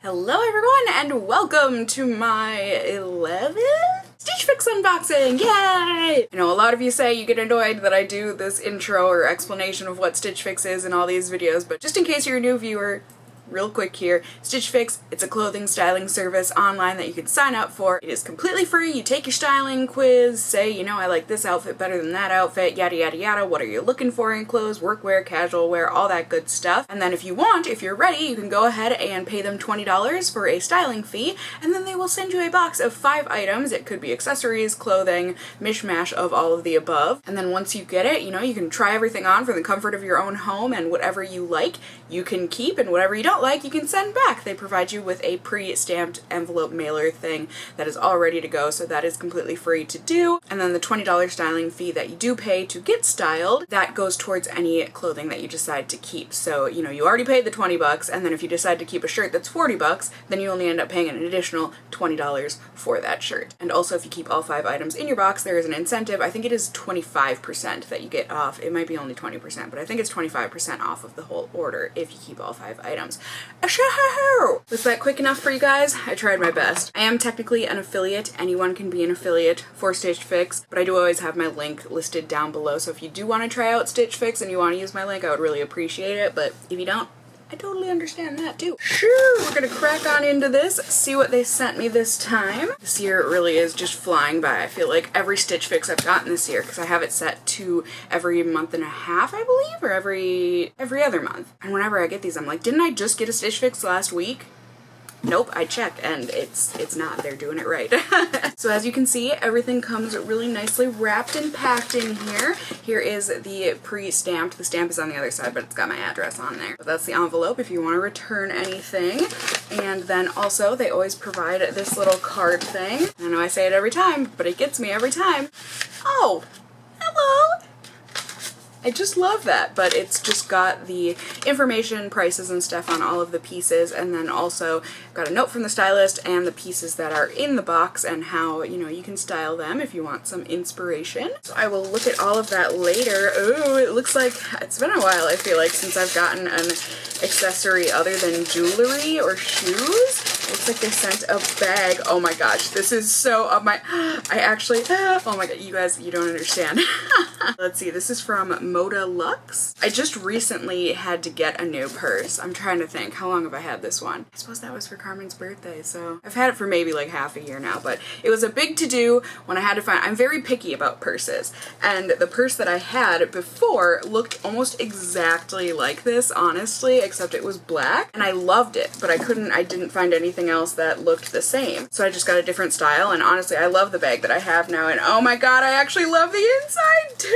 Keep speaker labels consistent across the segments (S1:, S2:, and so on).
S1: Hello everyone and welcome to my 11th Stitch Fix unboxing! Yay! I know a lot of you say you get annoyed that I do this intro or explanation of what Stitch Fix is in all these videos, but just in case you're a new viewer, real quick here, Stitch Fix, it's a clothing styling service online that you can sign up for. It is completely free. You take your styling quiz, say, you know, I like this outfit better than that outfit, yada yada yada, what are you looking for in clothes, workwear, casual wear, all that good stuff. And then if you want, if you're ready, you can go ahead and pay them $20 for a styling fee, and then they will send you a box of 5 items. It could be accessories, clothing, mishmash of all of the above. And then once you get it, you know, you can try everything on from the comfort of your own home, and whatever you like, you can keep, and whatever you don't like, you can send back. They provide you with a pre-stamped envelope mailer thing that is all ready to go, so that is completely free to do. And then the $20 styling fee that you do pay to get styled, that goes towards any clothing that you decide to keep. So, you know, you already paid the 20 bucks, and then if you decide to keep a shirt that's 40 bucks, then you only end up paying an additional $20 for that shirt. And also, if you keep all 5 items in your box, there is an incentive. I think it is 25% that you get off. It might be only 20%, but I think it's 25% off of the whole order if you keep all 5 items. Was that quick enough for you guys? I tried my best. I am technically an affiliate. Anyone can be an affiliate for Stitch Fix, but I do always have my link listed down below, so if you do want to try out Stitch Fix and you want to use my link, I would really appreciate it, but if you don't, I totally understand that too. Sure, we're gonna crack on into this, see what they sent me this time. This year really is just flying by. I feel like every Stitch Fix I've gotten this year, because I have it set to every month and a half, I believe, or every other month. And whenever I get these, I'm like, didn't I just get a Stitch Fix last week? Nope, I checked and it's not. They're doing it right. So as you can see, everything comes really nicely wrapped and packed in here. Here is the pre-stamped. The stamp is on the other side, but it's got my address on there. But that's the envelope if you want to return anything. And then also they always provide this little card thing. I know I say it every time, but it gets me every time. Oh, hello! I just love that, but it's just got the information, prices and stuff on all of the pieces, and then also got a note from the stylist and the pieces that are in the box and how, you know, you can style them if you want some inspiration. So I will look at all of that later. Oh, it looks like it's been a while, I feel like, since I've gotten an accessory other than jewelry or shoes. Looks like they sent a bag. Oh my gosh, this is so up my... I actually... Oh my god, you guys, you don't understand. Let's see, this is from Moda Luxe. I just recently had to get a new purse. I'm trying to think, how long have I had this one? I suppose that was for Carmen's birthday, so... I've had it for maybe like half a year now, but it was a big to-do when I had to find... I'm very picky about purses, and the purse that I had before looked almost exactly like this, honestly, except it was black, and I loved it, but I didn't find anything else that looked the same. So I just got a different style, and honestly, I love the bag that I have now, and oh my god, I actually love the inside too!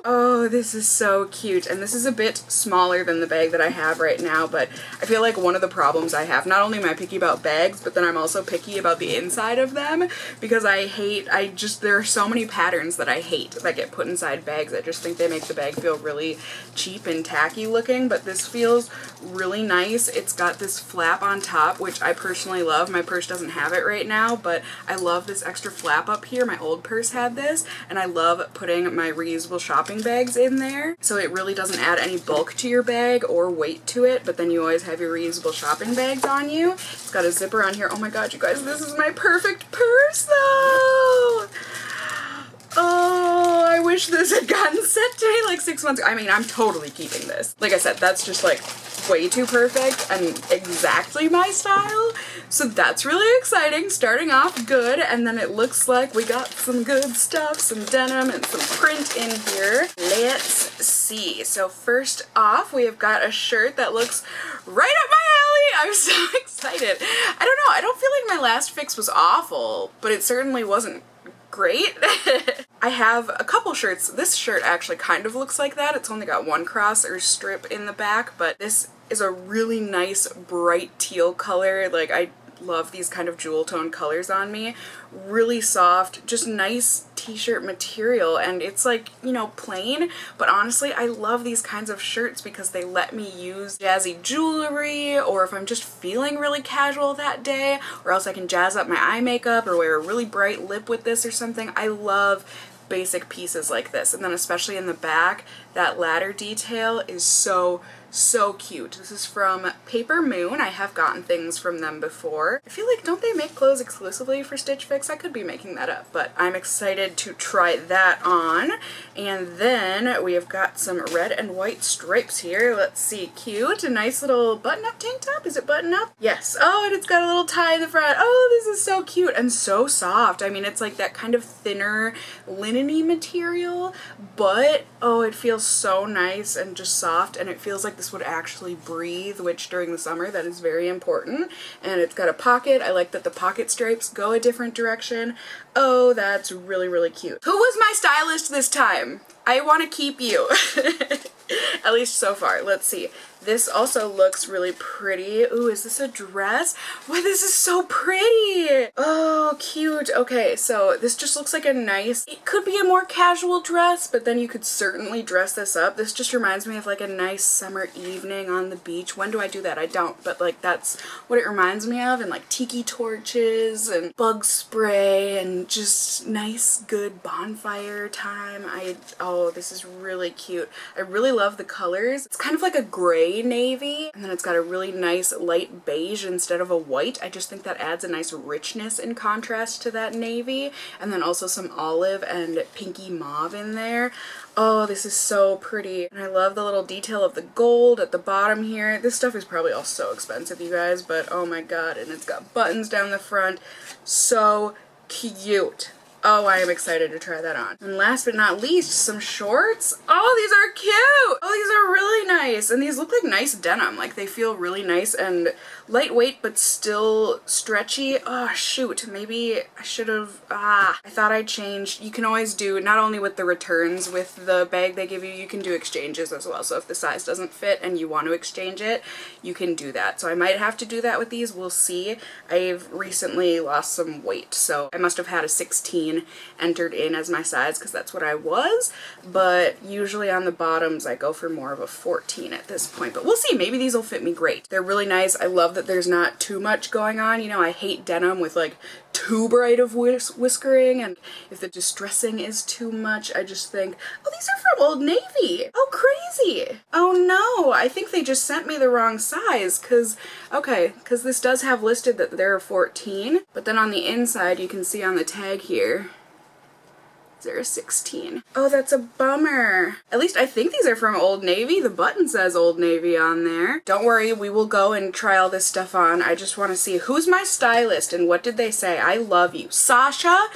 S1: Oh, this is so cute, and this is a bit smaller than the bag that I have right now, but I feel like one of the problems I have, not only am I picky about bags, but then I'm also picky about the inside of them, because there are so many patterns that I hate that get put inside bags. I just think they make the bag feel really cheap and tacky looking, but this feels really nice. It's got this flap on top, which I personally love. My purse doesn't have it right now, but I love this extra flap up here. My old purse had this, and I love putting my reusable shopping bags in there, so it really doesn't add any bulk to your bag or weight to it, but then you always have your reusable shopping bags on you. It's got a zipper on here. Oh my god, you guys, this is my perfect purse though! Oh, I wish this had gotten sent to me like 6 months ago. I mean, I'm totally keeping this. Like I said, that's just like way too perfect and exactly my style. So that's really exciting, starting off good, and then it looks like we got some good stuff, some denim and some print in here. Let's see. So first off, we have got a shirt that looks right up my alley. I'm so excited. I don't know, I don't feel like my last fix was awful, but it certainly wasn't great. I have a couple shirts. This shirt actually kind of looks like that. It's only got one cross or strip in the back, but this is a really nice bright teal color. Like, I love these kind of jewel tone colors on me. Really soft, just nice t-shirt material, and it's like, you know, plain, but honestly I love these kinds of shirts because they let me use jazzy jewelry, or if I'm just feeling really casual that day, or else I can jazz up my eye makeup or wear a really bright lip with this or something. I love basic pieces like this, and then especially in the back, that ladder detail is so So cute. This is from Paper Moon. I have gotten things from them before. I feel like, don't they make clothes exclusively for Stitch Fix? I could be making that up, but I'm excited to try that on. And then we have got some red and white stripes here. Let's see, cute. A nice little button-up tank top. Is it button-up? Yes. Oh, and it's got a little tie in the front. Oh, this is so cute and so soft. I mean, it's like that kind of thinner linen-y material, but oh, it feels so nice and just soft, and it feels like this would actually breathe, which during the summer that is very important. And it's got a pocket. I like that the pocket stripes go a different direction. Oh, that's really, really cute. Who was my stylist this time? I want to keep you. At least so far. Let's see. This also looks really pretty. Ooh, is this a dress? Wow, this is so pretty. Oh, cute. Okay, so this just looks like a nice, it could be a more casual dress, but then you could certainly dress this up. This just reminds me of like a nice summer evening on the beach. When do I do that? I don't, but like that's what it reminds me of, and like tiki torches and bug spray and just nice, good bonfire time. Oh, this is really cute. I really love the colors. It's kind of like a gray navy, and then it's got a really nice light beige instead of a white. I just think that adds a nice richness in contrast to that navy, and then also some olive and pinky mauve in there. Oh, this is so pretty. And I love the little detail of the gold at the bottom here. This stuff is probably all so expensive, you guys, but oh my god. And it's got buttons down the front. So cute. Oh, I am excited to try that on. And last but not least, some shorts. Oh, these are cute! Oh, these are really nice. And these look like nice denim. Like, they feel really nice and lightweight, but still stretchy. Oh, shoot. Maybe I should have... I thought I changed. You can always do, not only with the returns with the bag they give you, you can do exchanges as well. So if the size doesn't fit and you want to exchange it, you can do that. So I might have to do that with these. We'll see. I've recently lost some weight, so I must have had a 16 entered in as my size because that's what I was, but usually on the bottoms I go for more of a 14 at this point, but we'll see. Maybe these will fit me great. They're really nice. I love that there's not too much going on. You know, I hate denim with like too bright of whiskering, and if the distressing is too much, I just think, oh, these are from Old Navy. Oh, crazy. Oh no, I think they just sent me the wrong size, because this does have listed that they're a 14, but then on the inside you can see on the tag here they're a 16. Oh, that's a bummer. At least I think these are from Old Navy. The button says Old Navy on there. Don't worry, we will go and try all this stuff on. I just want to see who's my stylist and what did they say. I love you. Sasha,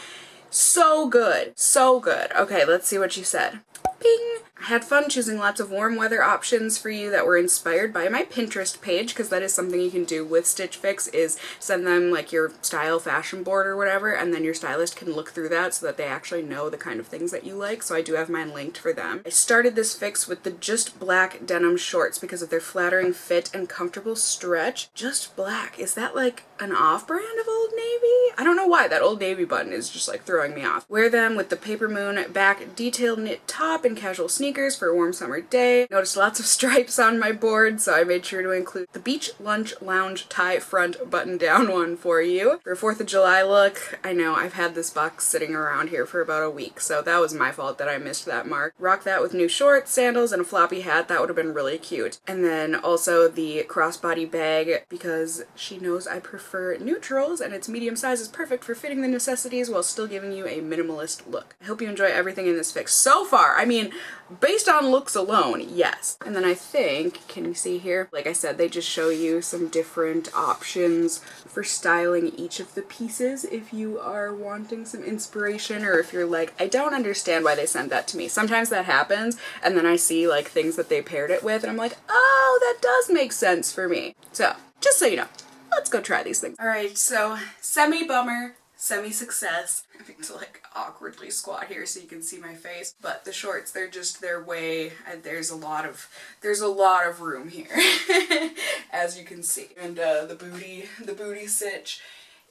S1: so good. So good. Okay, let's see what she said. Bing! I had fun choosing lots of warm weather options for you that were inspired by my Pinterest page, because that is something you can do with Stitch Fix, is send them like your style fashion board or whatever, and then your stylist can look through that so that they actually know the kind of things that you like. So I do have mine linked for them. I started this fix with the Just Black denim shorts because of their flattering fit and comfortable stretch. Just Black, is that like an off-brand of Old Navy? I don't know why that Old Navy button is just like throwing me off. Wear them with the Paper Moon back detailed knit top and casual sneakers for a warm summer day. Noticed lots of stripes on my board, so I made sure to include the Beach Lunch Lounge tie front button down one for you. For a 4th of July look, I know I've had this box sitting around here for about a week, so that was my fault that I missed that mark. Rock that with new shorts, sandals, and a floppy hat. That would have been really cute. And then also the crossbody bag, because she knows I prefer neutrals and its medium size is perfect for fitting the necessities while still giving you a minimalist look. I hope you enjoy everything in this fix so far. I mean, based on looks alone, yes. And then I think, can you see here? Like I said, they just show you some different options for styling each of the pieces if you are wanting some inspiration, or if you're like, I don't understand why they sent that to me. Sometimes that happens, and then I see like things that they paired it with, and I'm like, oh, that does make sense for me. So, just so you know, let's go try these things. Alright, so semi-bummer, semi-success. I have to like awkwardly squat here so you can see my face, but the shorts, they're way, there's a lot of room here as you can see, and the booty stitch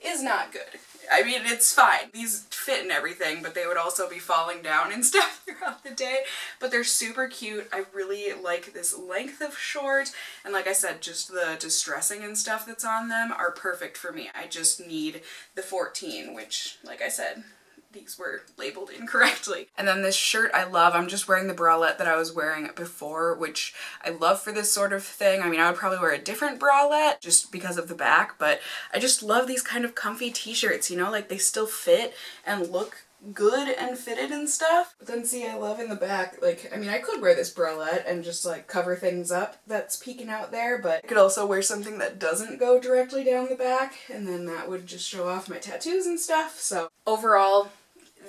S1: is not good. I mean, it's fine. These fit and everything, but they would also be falling down and stuff throughout the day. But they're super cute. I really like this length of short. And like I said, just the distressing and stuff that's on them are perfect for me. I just need the 14, which, like I said, these were labeled incorrectly. And then this shirt I love. I'm just wearing the bralette that I was wearing before, which I love for this sort of thing. I mean, I would probably wear a different bralette just because of the back, but I just love these kind of comfy t-shirts, you know, like they still fit and look good and fitted and stuff. But then see, I love in the back, like, I mean, I could wear this bralette and just like cover things up that's peeking out there, but I could also wear something that doesn't go directly down the back, and then that would just show off my tattoos and stuff. So overall,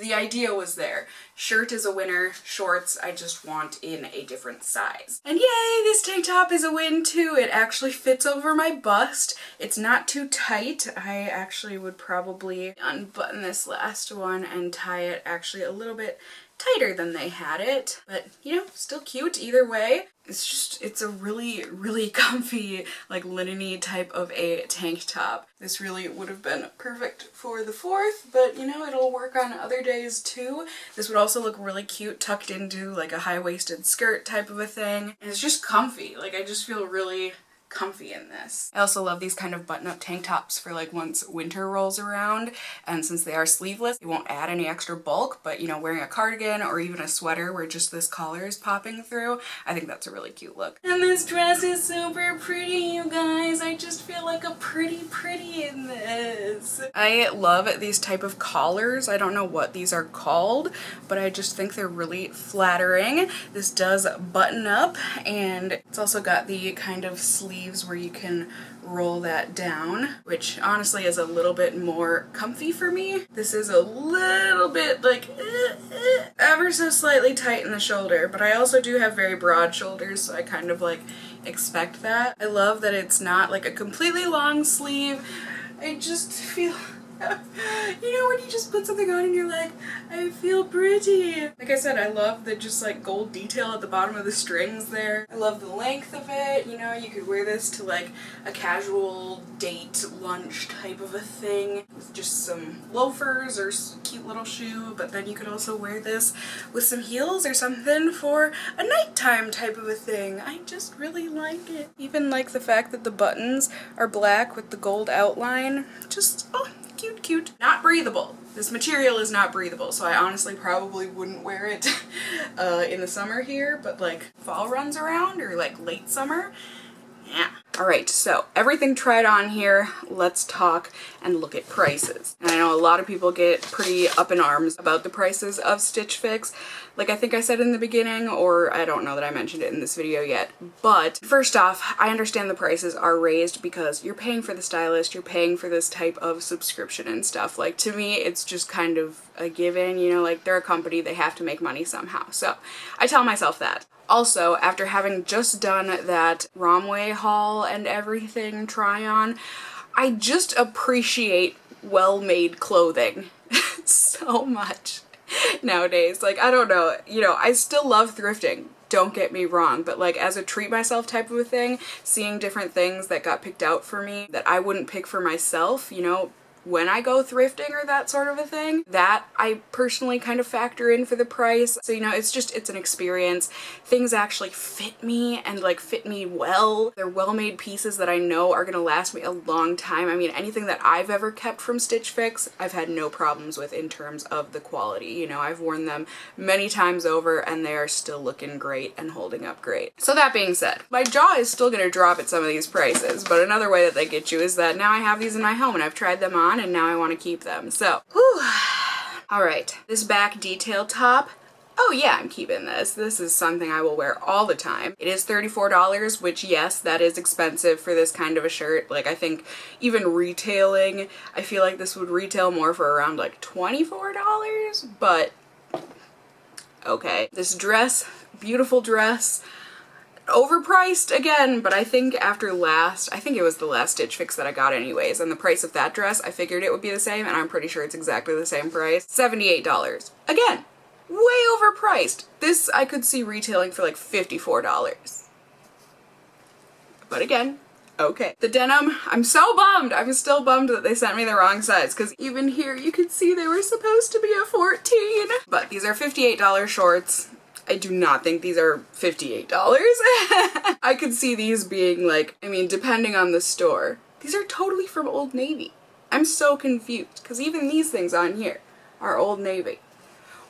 S1: the idea was there. Shirt is a winner, shorts I just want in a different size. And yay, this tank top is a win too. It actually fits over my bust. It's not too tight. I actually would probably unbutton this last one and tie it actually a little bit tighter than they had it, but you know, still cute either way. It's a really, really comfy, like linen-y type of a tank top. This really would have been perfect for the 4th, but you know, it'll work on other days too. This would also look really cute tucked into like a high-waisted skirt type of a thing. And it's just comfy. Like, I just feel really comfy in this. I also love these kind of button-up tank tops for like once winter rolls around, and since they are sleeveless, they won't add any extra bulk, but you know, wearing a cardigan or even a sweater where just this collar is popping through, I think that's a really cute look. And this dress is super pretty, you guys. I just feel like a pretty in this. I love these type of collars. I don't know what these are called, but I just think they're really flattering. This does button up, and it's also got the kind of sleeves where you can roll that down, which honestly is a little bit more comfy for me. This is a little bit like ever so slightly tight in the shoulder, but I also do have very broad shoulders, so I kind of like expect that. I love that it's not like a completely long sleeve. I just feel you know, when you just put something on and you're like, I feel pretty. Like I said, I love the just like gold detail at the bottom of the strings there. I love the length of it. You know, you could wear this to like a casual date lunch type of a thing with just some loafers or cute little shoe, but then you could also wear this with some heels or something for a nighttime type of a thing. I just really like it. Even like the fact that the buttons are black with the gold outline. Just, oh, cute. Not breathable. This material is not breathable, so I honestly probably wouldn't wear it in the summer here, but like fall runs around or like late summer, yeah. Alright, so everything tried on here, let's talk and look at prices. And I know a lot of people get pretty up in arms about the prices of Stitch Fix, like I think I said in the beginning, or I don't know that I mentioned it in this video yet. But first off, I understand the prices are raised because you're paying for the stylist, you're paying for this type of subscription and stuff. Like, to me, it's just kind of a given, you know, like they're a company, they have to make money somehow. So I tell myself that. Also, after having just done that Romwe haul and everything try on, I just appreciate well-made clothing so much nowadays. Like, I don't know, you know, I still love thrifting, don't get me wrong, but like as a treat myself type of a thing, seeing different things that got picked out for me that I wouldn't pick for myself, you know, when I go thrifting or that sort of a thing, that I personally kind of factor in for the price. So, you know, it's an experience. Things actually fit me and like fit me well. They're well-made pieces that I know are gonna last me a long time. I mean, anything that I've ever kept from Stitch Fix, I've had no problems with in terms of the quality. You know, I've worn them many times over and they are still looking great and holding up great. So that being said, my jaw is still gonna drop at some of these prices, but another way that they get you is that now I have these in my home and I've tried them on and now I want to keep them. So, whew. All right, this back detail top. Oh yeah, I'm keeping this. This is something I will wear all the time. It is $34, which yes, that is expensive for this kind of a shirt. Like, I think even retailing, I feel like this would retail more for around like $24, but okay. This dress, beautiful dress. Overpriced again, but I think after I think it was the last Stitch Fix that I got anyways, and the price of that dress, I figured it would be the same, and I'm pretty sure it's exactly the same price. $78. Again, way overpriced. This I could see retailing for like $54. But again, okay. The denim, I'm so bummed. I'm still bummed that they sent me the wrong size, because even here you can see they were supposed to be a 14. But these are $58 shorts. I do not think these are $58. I could see these being like, I mean, depending on the store, these are totally from Old Navy. I'm so confused, because even these things on here are Old Navy.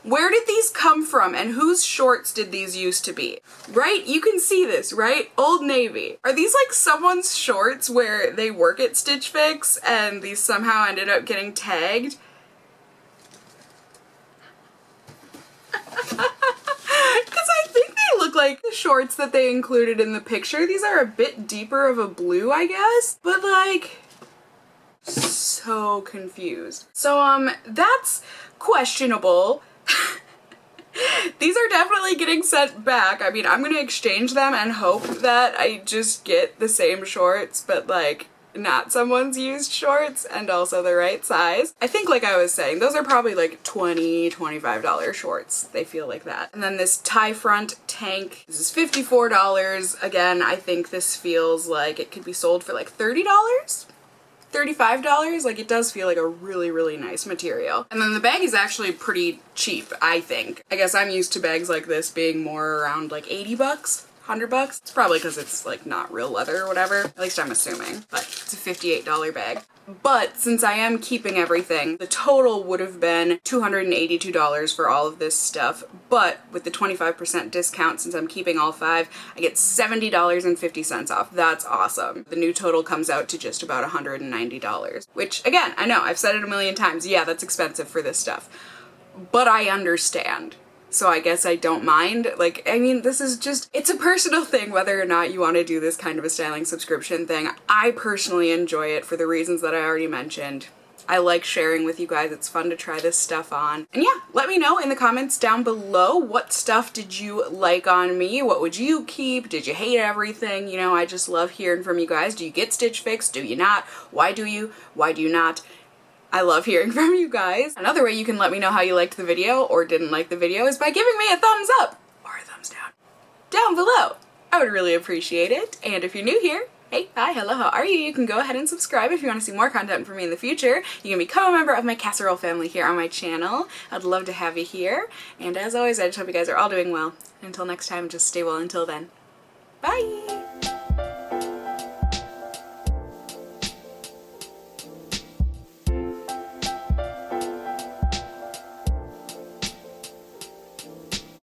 S1: Where did these come from and whose shorts did these used to be? Right? You can see this, right? Old Navy. Are these like someone's shorts where they work at Stitch Fix and these somehow ended up getting tagged? Because I think they look like the shorts that they included in the picture. These are a bit deeper of a blue, I guess, but like, so confused. So, that's questionable. These are definitely getting sent back. I mean, I'm gonna exchange them and hope that I just get the same shorts, but like, not someone's used shorts and also the right size. I think, like I was saying, those are probably like $20, $25 shorts. They feel like that. And then this tie front tank, this is $54. Again, I think this feels like it could be sold for like $30? $35, like it does feel like a really, really nice material. And then the bag is actually pretty cheap, I think. I guess I'm used to bags like this being more around like 80 bucks, 100 bucks. It's probably because it's like not real leather or whatever. At least I'm assuming, but it's a $58 bag. But since I am keeping everything, the total would have been $282 for all of this stuff. But with the 25% discount, since I'm keeping all 5, I get $70.50 off. That's awesome. The new total comes out to just about $190, which again, I know I've said it a million times. Yeah, that's expensive for this stuff, but I understand. So I guess I don't mind. Like, I mean, this is just, it's a personal thing whether or not you want to do this kind of a styling subscription thing. I personally enjoy it for the reasons that I already mentioned. I like sharing with you guys. It's fun to try this stuff on. And yeah, let me know in the comments down below, what stuff did you like on me? What would you keep? Did you hate everything? You know, I just love hearing from you guys. Do you get Stitch Fix? Do you not? Why do you? Why do you not? I love hearing from you guys. Another way you can let me know how you liked the video or didn't like the video is by giving me a thumbs up or a thumbs down below. I would really appreciate it. And if you're new here, hey, hi, hello, how are you? You can go ahead and subscribe if you want to see more content from me in the future. You can become a member of my casserole family here on my channel. I'd love to have you here. And as always, I just hope you guys are all doing well. Until next time, just stay well until then. Bye!